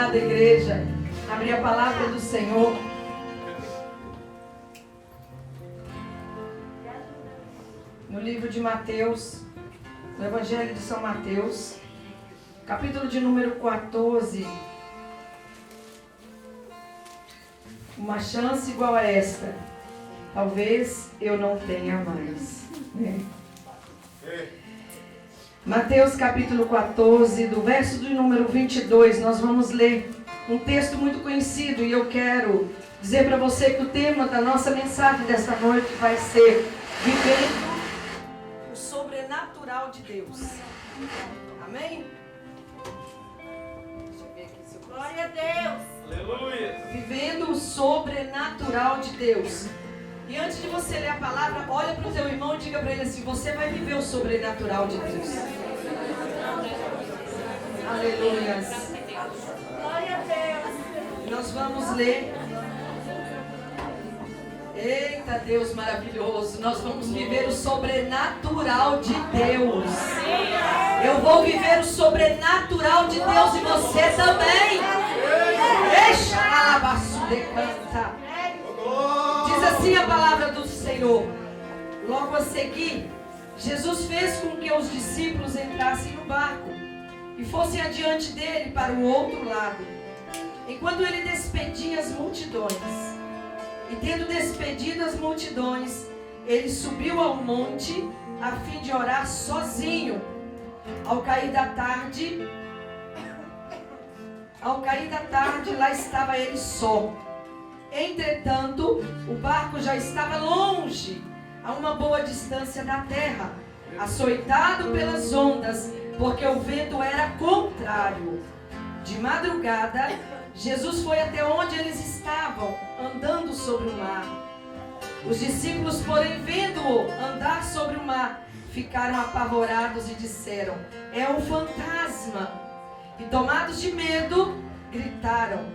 amada igreja, abrir a palavra do Senhor. No livro de Mateus, no Evangelho de São Mateus, capítulo de número 14. Uma chance igual a esta, talvez eu não tenha mais, né? Mateus capítulo 14, do verso do número 22, nós vamos ler um texto muito conhecido e eu quero dizer para você que o tema da nossa mensagem desta noite vai ser Vivendo o Sobrenatural de Deus. Amém? Deixa eu ver aqui se eu consigo. Glória a Deus! Aleluia! Vivendo o Sobrenatural de Deus. E antes de você ler a palavra, olha para o teu irmão e diga para ele assim: você vai viver o sobrenatural de Deus. Aleluia. Glória a Deus! Nós vamos ler. Eita Deus maravilhoso. Nós vamos viver o sobrenatural de Deus. Eu vou viver o sobrenatural de Deus e você também. Deixa a alabaçu de canta. Diz assim a palavra do Senhor. Logo a seguir, Jesus fez com que os discípulos entrassem no barco e fossem adiante dele para o outro lado, enquanto ele despedia as multidões. E tendo despedido as multidões, ele subiu ao monte a fim de orar sozinho. Ao cair da tarde, lá estava ele só. Entretanto, o barco já estava longe, a uma boa distância da terra, açoitado pelas ondas, porque o vento era contrário. De madrugada, Jesus foi até onde eles estavam, andando sobre o mar. Os discípulos, porém, vendo-o andar sobre o mar, ficaram apavorados e disseram: é um fantasma. E tomados de medo, gritaram.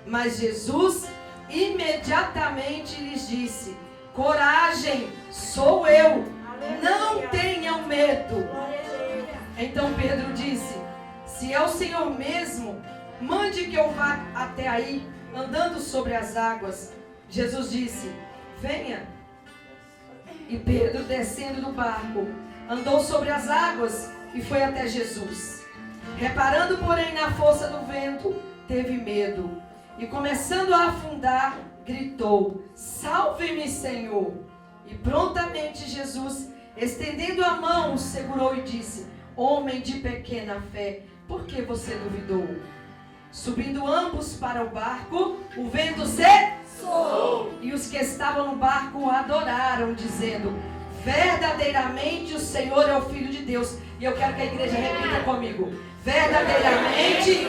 Mas Jesus imediatamente lhes disse: coragem, sou eu, não tenham medo. Então Pedro disse: se é o Senhor mesmo, mande que eu vá até aí, andando sobre as águas. Jesus disse: venha. E Pedro, descendo do barco, andou sobre as águas e foi até Jesus. Reparando, porém, na força do vento, teve medo. E começando a afundar, gritou: salve-me, Senhor! E prontamente Jesus, estendendo a mão, o segurou e disse: homem de pequena fé, por que você duvidou? Subindo ambos para o barco, o vento cessou. E os que estavam no barco o adoraram, dizendo: verdadeiramente o Senhor é o Filho de Deus. E eu quero que a igreja repita comigo: verdadeiramente.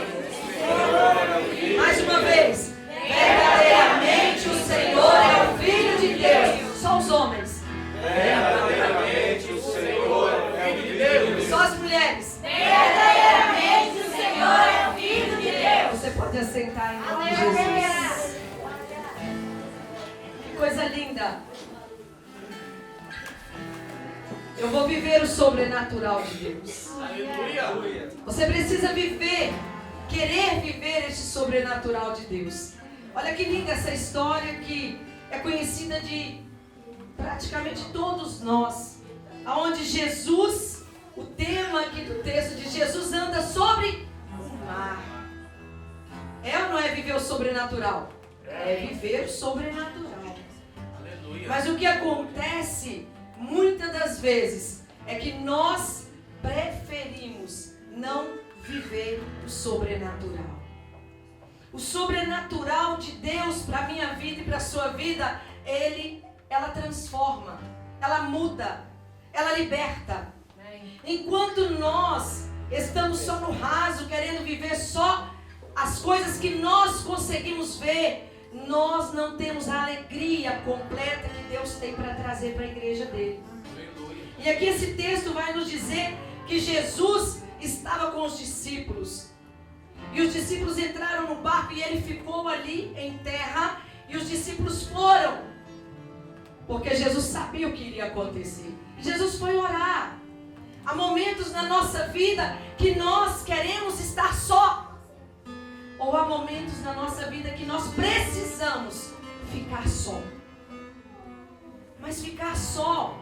Mais uma vez: verdadeiramente o Senhor é o Filho de Deus. Só os homens. Verdadeiramente o Senhor é o Filho de Deus. Só as mulheres. Verdadeiramente o Senhor é o Filho de Deus. Você pode assentar em nome de Jesus. Que coisa linda. Eu vou viver o sobrenatural de Deus. Aleluia! Você precisa viver, querer viver este sobrenatural de Deus. Olha que linda essa história que é conhecida de praticamente todos nós. Onde Jesus, o tema aqui do texto de Jesus anda sobre o mar. É ou não é viver o sobrenatural? É viver o sobrenatural. Aleluia! Mas o que acontece muitas das vezes é que nós preferimos não viver o sobrenatural. O sobrenatural de Deus para a minha vida e para a sua vida, ela transforma, ela muda, ela liberta. Enquanto nós estamos só no raso, querendo viver só as coisas que nós conseguimos ver, nós não temos a alegria completa que Deus tem para trazer para a igreja dele. Aleluia! E aqui esse texto vai nos dizer que Jesus estava com os discípulos. E os discípulos entraram no barco e ele ficou ali em terra. E os discípulos foram, porque Jesus sabia o que iria acontecer. Jesus foi orar. Há momentos na nossa vida que nós queremos estar só. Ou há momentos na nossa vida que nós precisamos ficar só. Mas ficar só,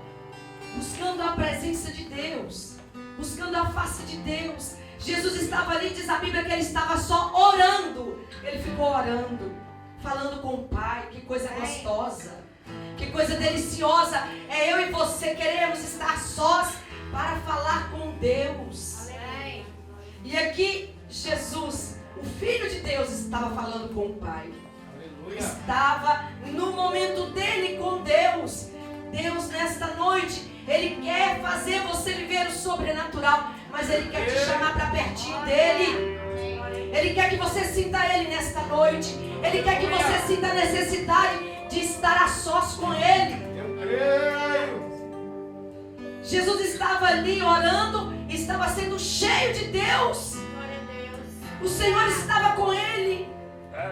buscando a presença de Deus, buscando a face de Deus. Jesus estava ali, diz a Bíblia que ele estava só orando. Ele ficou orando, falando com o Pai. Que coisa gostosa, que coisa deliciosa. É eu e você queremos estar sós para falar com Deus. E aqui Jesus, o Filho de Deus, estava falando com o Pai. Estava no momento dele com Deus. Deus nesta noite, Ele quer fazer você viver o sobrenatural, mas Ele quer te chamar para pertinho dEle. Ele quer que você sinta Ele nesta noite. Ele quer que você sinta a necessidade de estar a sós com Ele. Jesus estava ali orando, estava sendo cheio de Deus. O Senhor estava com ele,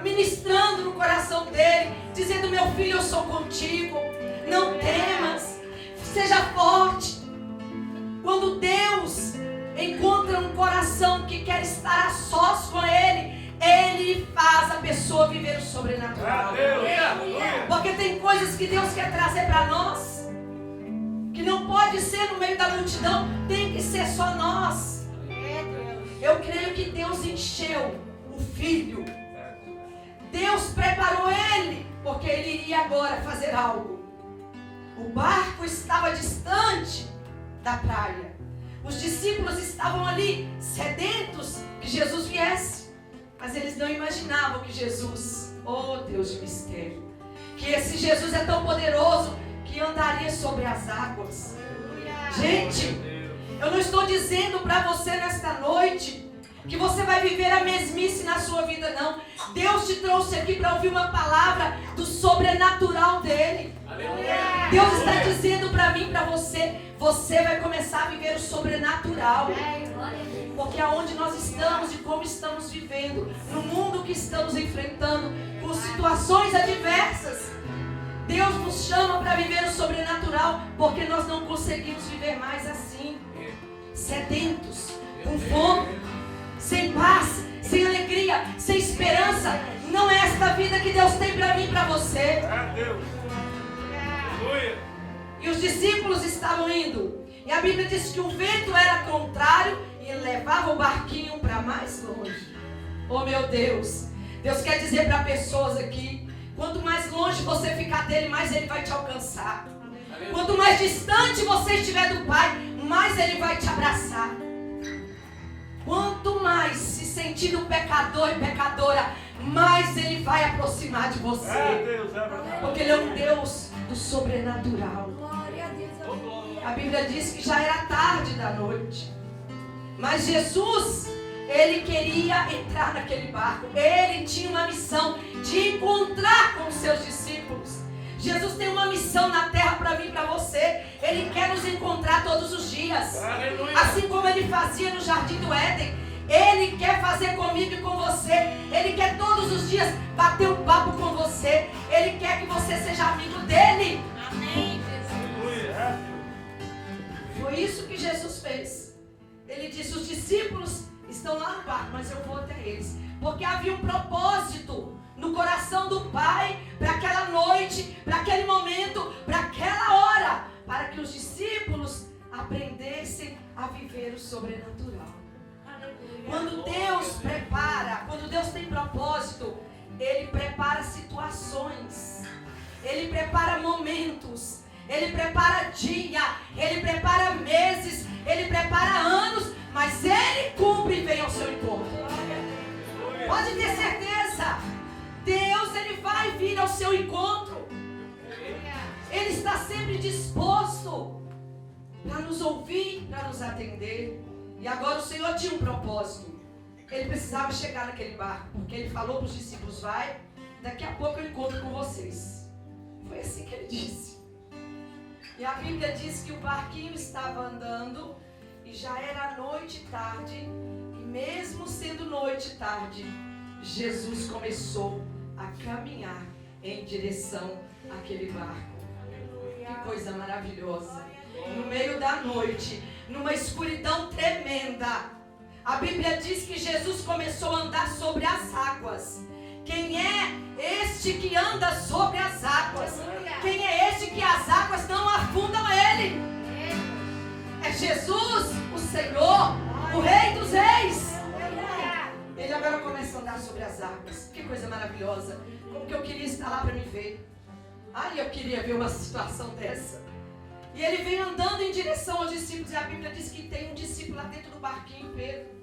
ministrando no coração dele, dizendo: meu filho, eu sou contigo, não temas, seja forte. Quando Deus encontra um coração que quer estar a sós com ele, Ele faz a pessoa viver o sobrenatural. Porque tem coisas que Deus quer trazer para nós, que não pode ser no meio da multidão, tem que ser só nós. Eu creio que Deus encheu o Filho. Deus preparou ele, porque ele iria agora fazer algo. O barco estava distante da praia. Os discípulos estavam ali, sedentos que Jesus viesse. Mas eles não imaginavam que Jesus, oh Deus de mistério, que esse Jesus é tão poderoso que andaria sobre as águas. Gente, eu não estou dizendo para você nesta noite que você vai viver a mesmice na sua vida, não. Deus te trouxe aqui para ouvir uma palavra do sobrenatural dele. Aleluia. Deus está dizendo para mim, para você, você vai começar a viver o sobrenatural. Porque aonde nós estamos e como estamos vivendo, no mundo que estamos enfrentando, com situações adversas, Deus nos chama para viver o sobrenatural, porque nós não conseguimos viver mais assim, sedentos, com fome, sem paz, sem alegria, sem esperança. Não é esta vida que Deus tem para mim e para você. E os discípulos estavam indo, e a Bíblia diz que o vento era contrário e levava o barquinho para mais longe. Oh meu Deus, Deus quer dizer para pessoas aqui: quanto mais longe você ficar dele, mais ele vai te alcançar. Quanto mais distante você estiver do Pai, mais ele vai te abraçar. Quanto mais se sentindo pecador e pecadora, mais ele vai aproximar de você. Porque ele é um Deus do sobrenatural. A Bíblia diz que já era tarde da noite, mas Jesus, ele queria entrar naquele barco. Ele tinha uma missão de encontrar com os seus discípulos. Jesus tem uma missão na terra para mim e para você. Ele quer nos encontrar todos os dias. Aleluia. Assim como ele fazia no Jardim do Éden, ele quer fazer comigo e com você. Ele quer todos os dias bater um papo com você. Ele quer que você seja amigo dele. Amém. Foi isso que Jesus fez. Ele disse: os discípulos estão lá no barco, mas eu vou até eles. Porque havia um propósito no coração do Pai para aquela noite, para aquele momento, para aquela hora, para que os discípulos aprendessem a viver o sobrenatural. Quando Deus prepara, quando Deus tem propósito, Ele prepara situações, Ele prepara momentos, Ele prepara dia, Ele prepara meses, Ele prepara anos, mas Ele cumpre e vem ao seu encontro. Pode ter certeza, Deus, Ele vai vir ao seu encontro. Ele está sempre disposto para nos ouvir, para nos atender. E agora o Senhor tinha um propósito. Ele precisava chegar naquele barco, porque Ele falou para os discípulos: vai, daqui a pouco eu encontro com vocês. Foi assim que Ele disse. E a Bíblia diz que o barquinho estava andando e já era noite e tarde. E mesmo sendo noite e tarde, Jesus começou a caminhar em direção àquele barco. Que coisa maravilhosa. No meio da noite, numa escuridão tremenda, A Bíblia diz que Jesus começou a andar sobre as águas. Quem é este que anda sobre as águas? Quem é este que as águas não afundam ele? É Jesus, o Senhor, o Rei dos Reis. Ele agora começa a andar sobre as águas. Que coisa maravilhosa. Como que eu queria estar lá para me ver. Ai, eu queria ver uma situação dessa. E ele vem andando em direção aos discípulos. E a Bíblia diz que tem um discípulo lá dentro do barquinho, Pedro.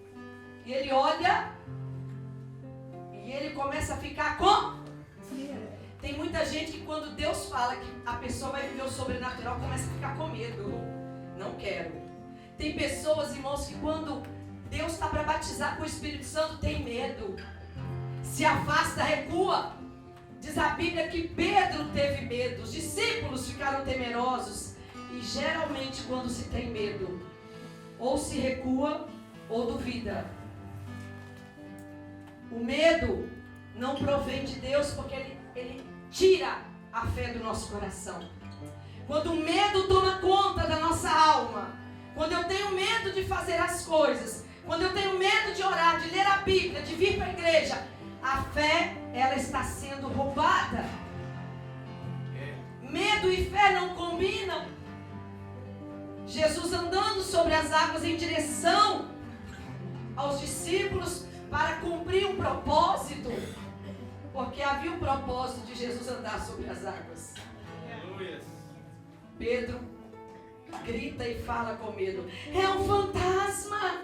E ele olha e ele começa a ficar com... Tem muita gente que quando Deus fala que a pessoa vai viver o sobrenatural, começa a ficar com medo. Não quero. Tem pessoas, irmãos, que quando Deus está para batizar com o Espírito Santo, tem medo. Se afasta, recua. Diz a Bíblia que Pedro teve medo. Os discípulos ficaram temerosos. E geralmente quando se tem medo, ou se recua ou duvida. O medo não provém de Deus, porque ele tira a fé do nosso coração. Quando o medo toma conta da nossa alma, quando eu tenho medo de fazer as coisas, quando eu tenho medo de orar, de ler a Bíblia, de vir para a igreja, a fé, ela está sendo roubada. Medo e fé não combinam. Jesus andando sobre as águas em direção aos discípulos para cumprir um propósito, porque havia um propósito de Jesus andar sobre as águas. Pedro grita e fala com medo: é um fantasma!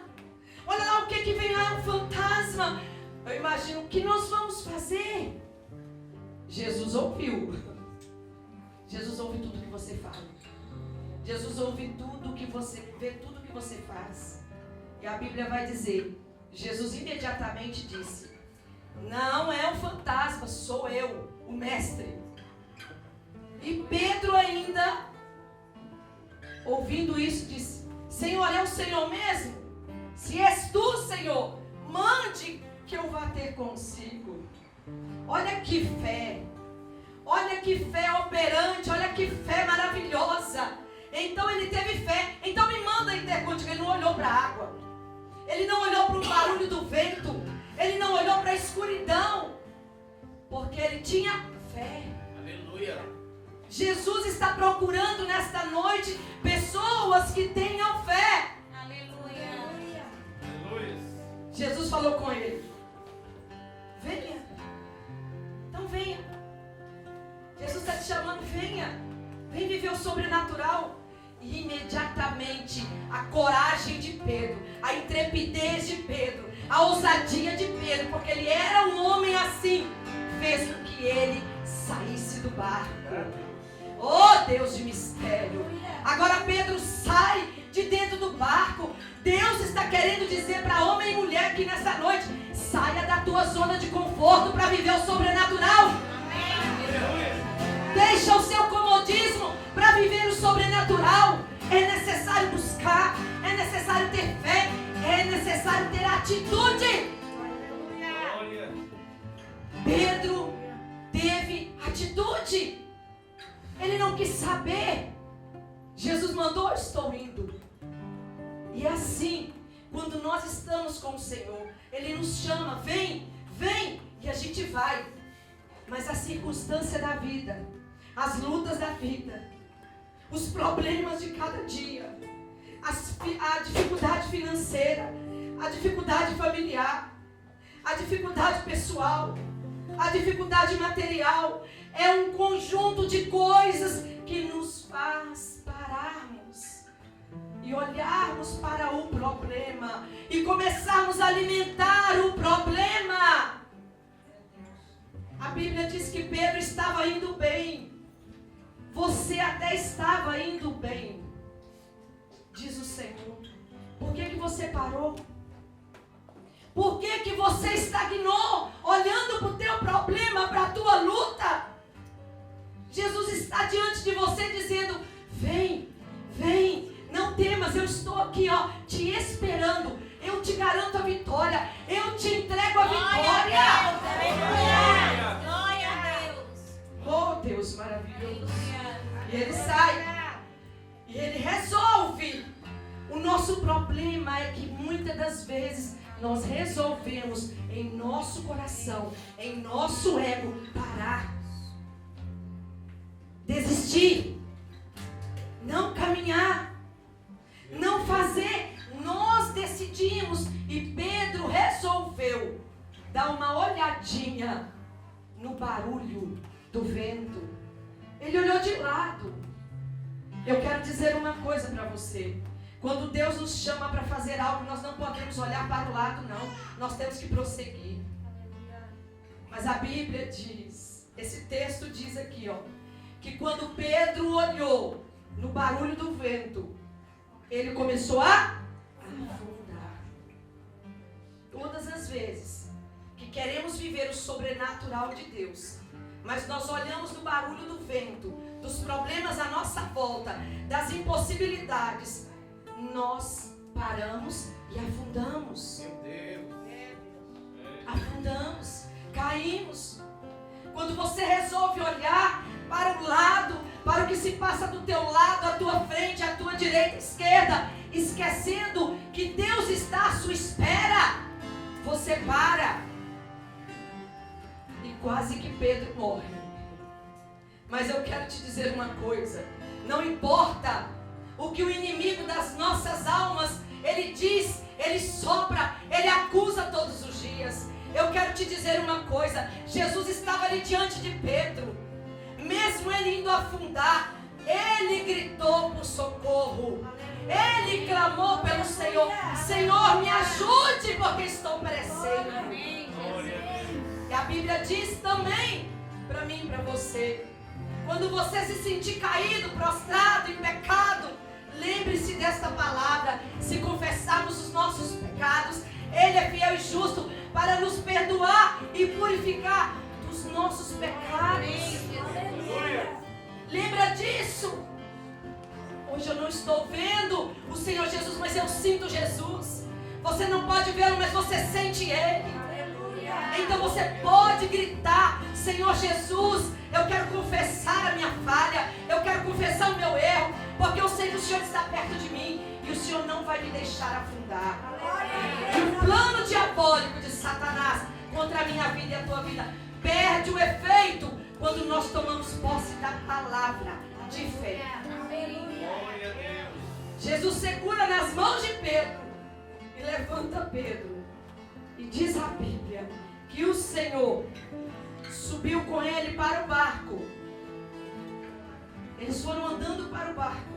Olha lá o que vem lá, é um fantasma! Eu imagino, o que nós vamos fazer? Jesus ouviu. Jesus ouve tudo que você fala. Jesus ouve tudo que você vê, tudo que você faz. E a Bíblia vai dizer, Jesus imediatamente disse: não é um fantasma, sou eu, o mestre. E Pedro ainda, ouvindo isso, disse: Senhor, é o Senhor mesmo? Se és tu, Senhor, mande que eu vá ter consigo. Olha que fé. Olha que fé operante, olha que fé maravilhosa. Então ele teve fé. Então me manda ir ter contigo. Ele não olhou para a água. Ele não olhou para o barulho do vento. Ele não olhou para a escuridão. Porque ele tinha fé. Aleluia. Jesus está procurando nesta noite pessoas que tenham fé. Aleluia. Aleluia. Jesus falou com ele: venha. Então venha. Jesus está te chamando, venha. Vem viver o sobrenatural. E imediatamente a coragem de Pedro, a intrepidez de Pedro, a ousadia de Pedro, porque ele era um homem assim, fez com que ele saísse do barco. Oh, Deus de mistério. Agora Pedro sai de dentro do barco. Deus está querendo dizer para homem e mulher que nessa noite, saia da tua zona de conforto para viver o sobrenatural. Deixa o seu comodismo para viver o sobrenatural. É necessário buscar, é necessário ter fé, é necessário ter atitude. Pedro teve atitude. Ele não quis saber. Jesus mandou: eu estou indo. E é assim, quando nós estamos com o Senhor, Ele nos chama: vem, vem, e a gente vai. Mas a circunstância da vida, as lutas da vida, os problemas de cada dia, a dificuldade financeira, a dificuldade familiar, a dificuldade pessoal, a dificuldade material, é um conjunto de coisas que nos faz pararmos e olharmos para o problema e começarmos a alimentar o problema. A Bíblia diz que Pedro estava indo bem. Você até estava indo bem, diz o Senhor. Por que você parou? Por que você estagnou, olhando para o teu problema, para a tua luta? Jesus está diante de você dizendo: vem, vem, não temas, eu estou aqui, ó, te esperando. Eu te garanto a vitória, eu te entrego a vitória. Glória a Deus. Oh, Deus maravilhoso. E ele sai, e ele resolve O nosso problema é que muitas das vezes nós resolvemos em nosso coração, em nosso ego, parar, desistir, não caminhar, não fazer. Nós decidimos e Pedro resolveu dar uma olhadinha no barulho do vento. Ele olhou de lado. Eu quero dizer uma coisa para você. Quando Deus nos chama para fazer algo, nós não podemos olhar para o lado, não. Nós temos que prosseguir. Mas a Bíblia diz, esse texto diz aqui, ó, que quando Pedro olhou no barulho do vento, ele começou a afundar. Todas as vezes que queremos viver o sobrenatural de Deus, mas nós olhamos no barulho do vento, dos problemas à nossa volta, das impossibilidades, nós paramos e afundamos. Afundamos, caímos. Quando você resolve olhar para o lado, para o que se passa do teu lado, à tua frente, à tua direita, esquerda, esquecendo que Deus está à sua espera, você para. E quase que Pedro morre. Mas eu quero te dizer uma coisa: não importa o que o inimigo das nossas almas, ele diz, ele sopra, ele acusa todos os dias. Eu quero te dizer uma coisa: Jesus estava ali diante de Pedro. Mesmo ele indo afundar, ele gritou por socorro. Ele clamou pelo Senhor: Senhor, me ajude, porque estou perecendo. E a Bíblia diz também para mim e para você: quando você se sentir caído, prostrado, em pecado, lembre-se desta palavra. Se confessarmos os nossos pecados, Ele é fiel e justo para nos perdoar e purificar dos nossos pecados. Lembra disso? Hoje eu não estou vendo o Senhor Jesus, mas eu sinto Jesus. Você não pode vê-lo, mas você sente Ele. Então você pode gritar: Senhor Jesus, eu quero confessar a minha falha, eu quero confessar o meu erro, porque eu sei que o Senhor está perto de mim e o Senhor não vai me deixar afundar. E o plano diabólico de Satanás contra a minha vida e a tua vida perde o efeito quando nós tomamos posse da palavra de fé. Jesus segura nas mãos de Pedro e levanta Pedro. E diz a Bíblia que o Senhor subiu com ele para o barco. Eles foram andando para o barco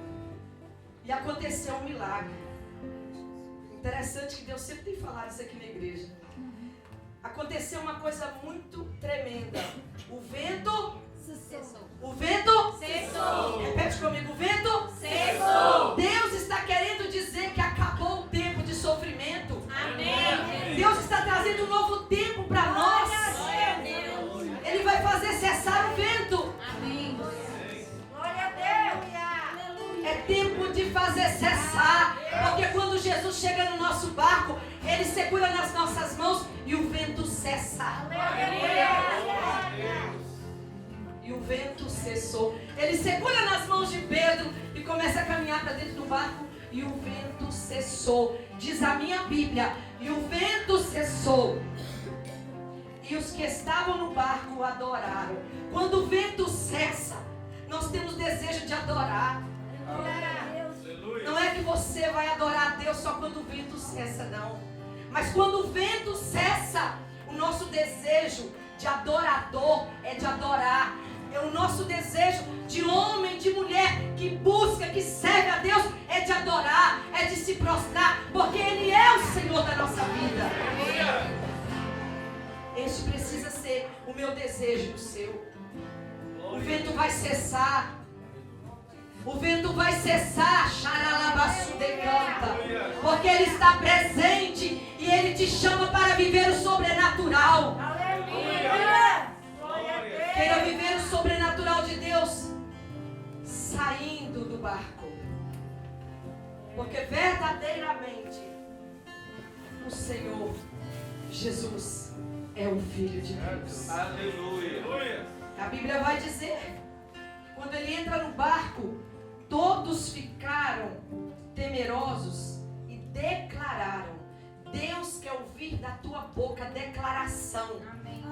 e aconteceu um milagre. Interessante que Deus sempre tem falado isso aqui na igreja. Aconteceu uma coisa muito tremenda. O vento cessou. O vento cessou. Repete comigo: o vento cessou. Deus está querendo dizer que acabou o tempo de sofrimento. Amém. Deus está trazendo um novo tempo para nós. Ele vai fazer cessar o vento. Amém. Glória a Deus. É tempo de fazer cessar. Porque quando Jesus chega no nosso barco, Ele segura nas nossas mãos e o vento cessa. E o vento cessou. Ele segura nas mãos de Pedro e começa a caminhar para dentro do barco. E o vento cessou. Diz a minha Bíblia: e o vento cessou. E os que estavam no barco o adoraram. Quando o vento cessa, nós temos desejo de adorar. Não é que você vai adorar a Deus só quando o vento cessa, não. Mas quando o vento cessa, o nosso desejo de adorador é de adorar. É o nosso desejo de homem, de mulher que busca, que serve a Deus, é de adorar, é de se prostrar, porque Ele é o Senhor da nossa vida. Este precisa ser o meu desejo e o seu. O vento vai cessar. O vento vai cessar, xaralabaçu decanta, porque Ele está presente e Ele te chama para viver o sobrenatural. Queira viver o sobrenatural de Deus saindo do barco, porque verdadeiramente o Senhor Jesus é o Filho de Deus. Aleluia. A Bíblia vai dizer, quando Ele entra no barco, todos ficaram temendo. temerosos e declararam. Deus quer ouvir da tua boca declaração.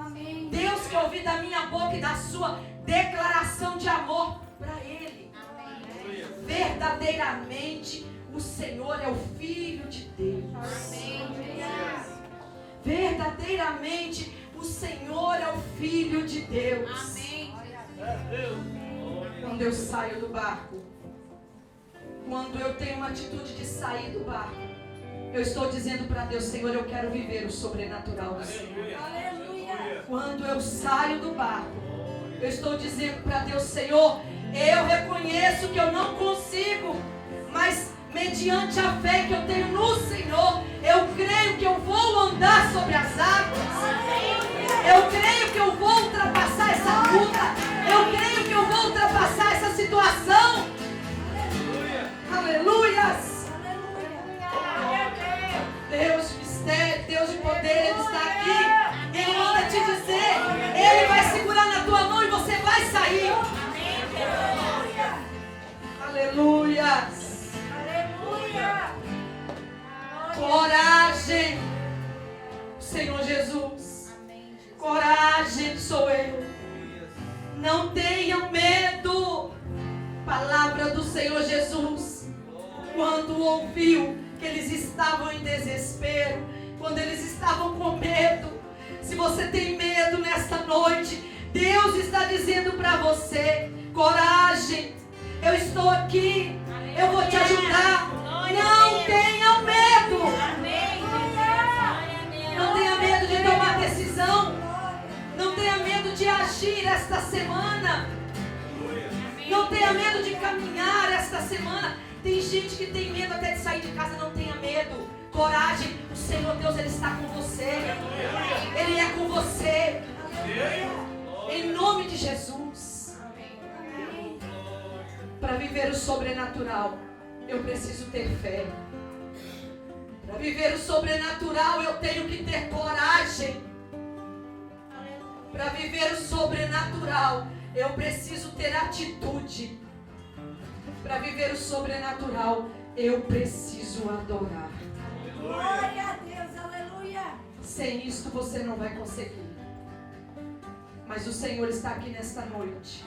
Amém. Deus quer ouvir da minha boca e da sua declaração de amor para Ele. Amém. Verdadeiramente o Senhor é o Filho de Deus. Amém. Verdadeiramente o Senhor é o Filho de Deus. Amém. Quando eu saio do barco, quando eu tenho uma atitude de sair do barco, eu estou dizendo para Deus: Senhor, eu quero viver o sobrenatural do Senhor. Aleluia. Quando eu saio do barco, eu estou dizendo para Deus: Senhor, eu reconheço que eu não consigo, mas mediante a fé que eu tenho no Senhor, eu creio que eu vou andar sobre as águas. Eu creio que eu vou ultrapassar essa luta. Eu creio que eu vou ultrapassar essa situação. Aleluias. Deus de mistério, Deus de poder, Ele está aqui. Ele manda te dizer, Ele vai segurar na tua mão e você vai sair. Aleluias. Coragem, Senhor Jesus. Coragem sou eu. Não tenham medo. Palavra do Senhor Jesus. Quando ouviu que eles estavam em desespero, quando eles estavam com medo. Se você tem medo nesta noite, Deus está dizendo para você: coragem, eu estou aqui, eu vou te ajudar. Não tenha medo. Não tenha medo de tomar decisão. Não tenha medo de agir esta semana. Não tenha medo de caminhar esta semana. Tem gente que tem medo até de sair de casa. Não tenha medo. Coragem. O Senhor Deus, Ele está com você. Ele é com você. Em nome de Jesus. Para viver o sobrenatural, eu preciso ter fé. Para viver o sobrenatural, eu tenho que ter coragem. Para viver o sobrenatural, eu preciso ter atitude. Para viver o sobrenatural, eu preciso adorar. Glória a Deus, aleluia. Sem isto você não vai conseguir. Mas o Senhor está aqui nesta noite.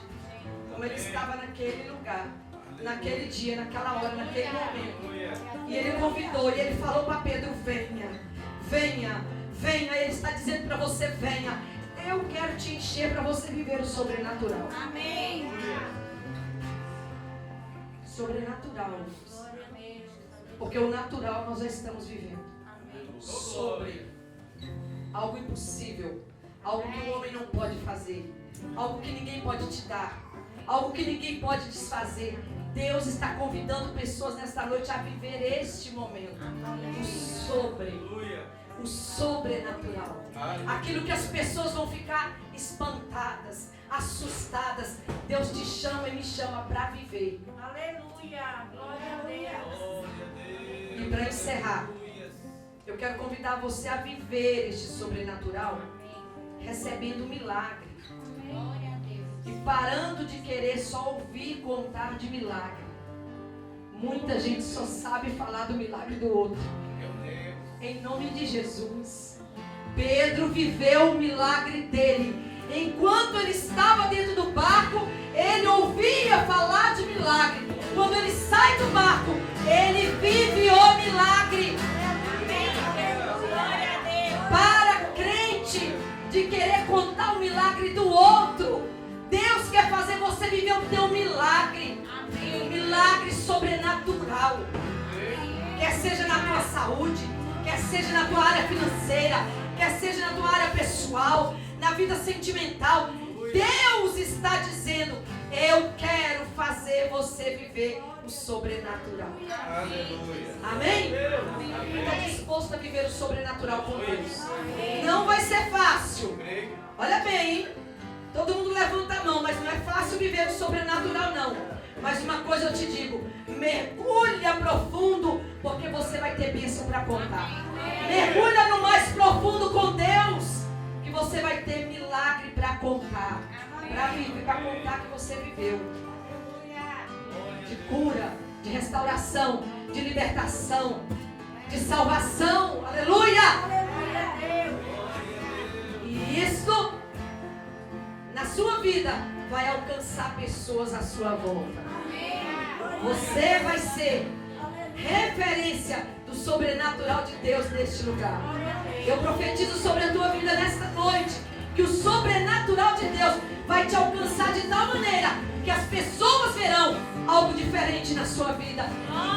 Como Ele estava naquele lugar, naquele dia, naquela hora, naquele momento. E Ele convidou, e Ele falou para Pedro: venha, venha, venha. Ele está dizendo para você: venha. Eu quero te encher para você viver o sobrenatural. Amém. Sobrenatural. Glória a Deus. Porque o natural nós já estamos vivendo. Amém. Sobre algo impossível, algo que o homem não pode fazer, algo que ninguém pode te dar, algo que ninguém pode desfazer. Deus está convidando pessoas nesta noite a viver este momento. O sobrenatural. Aquilo que as pessoas vão ficar espantadas, assustadas. Deus te chama e me chama para viver. Aleluia. Glória a Deus. E para encerrar, eu quero convidar você a viver este sobrenatural, recebendo milagre. Glória a Deus. E parando de querer só ouvir contar de milagre. Muita gente só sabe falar do milagre do outro. Em nome de Jesus. Pedro viveu o milagre dele. Enquanto ele estava dentro do barco, ele ouvia falar de milagre. Quando ele sai do barco, ele vive o milagre. Glória a Deus. Para crente de querer contar o milagre do outro, Deus quer fazer você viver o teu milagre. Um milagre sobrenatural. Quer seja na tua saúde, quer seja na tua área financeira, quer seja na tua área pessoal, na vida sentimental. Deus está dizendo: eu quero fazer você viver o sobrenatural. Amém? Está disposto a viver o sobrenatural com Deus? Não vai ser fácil. Olha bem, hein? Todo mundo levanta a mão, mas não é fácil viver o sobrenatural, não. Mas uma coisa eu te digo: mergulha profundo, porque você vai ter bênção para contar. Mergulha no mais profundo com Deus, que você vai ter milagre para contar. Para contar que você viveu. De cura, de restauração, de libertação, de salvação. Aleluia! E isso, na sua vida, vai alcançar pessoas à sua volta. Você vai ser referência do sobrenatural de Deus neste lugar. Eu profetizo sobre a tua vida nesta noite que o sobrenatural de Deus vai te alcançar de tal maneira que as pessoas verão algo diferente na sua vida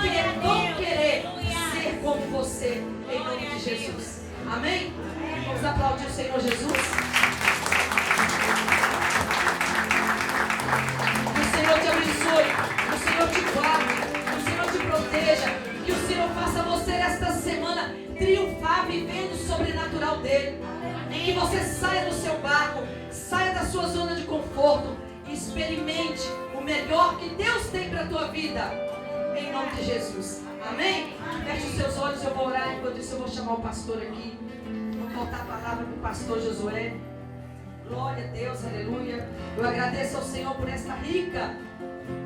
e vão querer ser como você, em nome de Jesus. Amém? Vamos aplaudir o Senhor Jesus. Que o Senhor te abençoe, que o Senhor te guarde, que o Senhor te proteja, que o Senhor faça você esta semana triunfar vivendo o sobrenatural dele. E que você saia do seu barco, saia da sua zona de conforto e experimente o melhor que Deus tem para a tua vida. Em nome de Jesus. Amém? Feche os seus olhos, eu vou orar. Enquanto isso eu vou chamar o pastor aqui. Vou voltar a palavra para o pastor Josué. Glória a Deus, aleluia. Eu agradeço ao Senhor por esta rica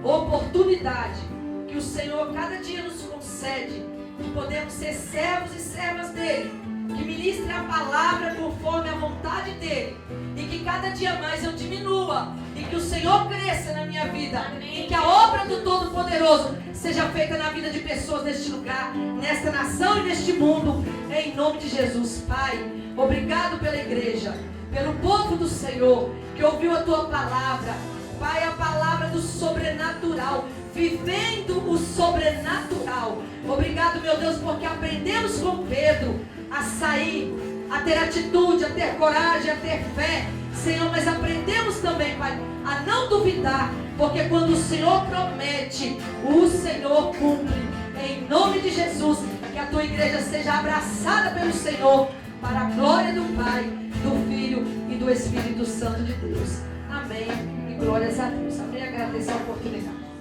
oportunidade que o Senhor cada dia nos concede de podermos ser servos e servas dele, que ministre a palavra conforme a vontade dele, e que cada dia mais eu diminua e que o Senhor cresça na minha vida. Amém. E que a obra do Todo-Poderoso seja feita na vida de pessoas neste lugar, nesta nação e neste mundo, em nome de Jesus. Pai, obrigado pela igreja, pelo povo do Senhor que ouviu a tua palavra. Pai, a palavra do sobrenatural, vivendo o sobrenatural. Obrigado, meu Deus, porque aprendemos com Pedro a sair, a ter atitude, a ter coragem, a ter fé, Senhor, mas aprendemos também, Pai, a não duvidar, porque quando o Senhor promete, o Senhor cumpre. Em nome de Jesus, que a tua igreja seja abraçada pelo Senhor, para a glória do Pai, do Filho e do Espírito Santo de Deus. Amém. E glórias a Deus. Amém. Agradeço a oportunidade.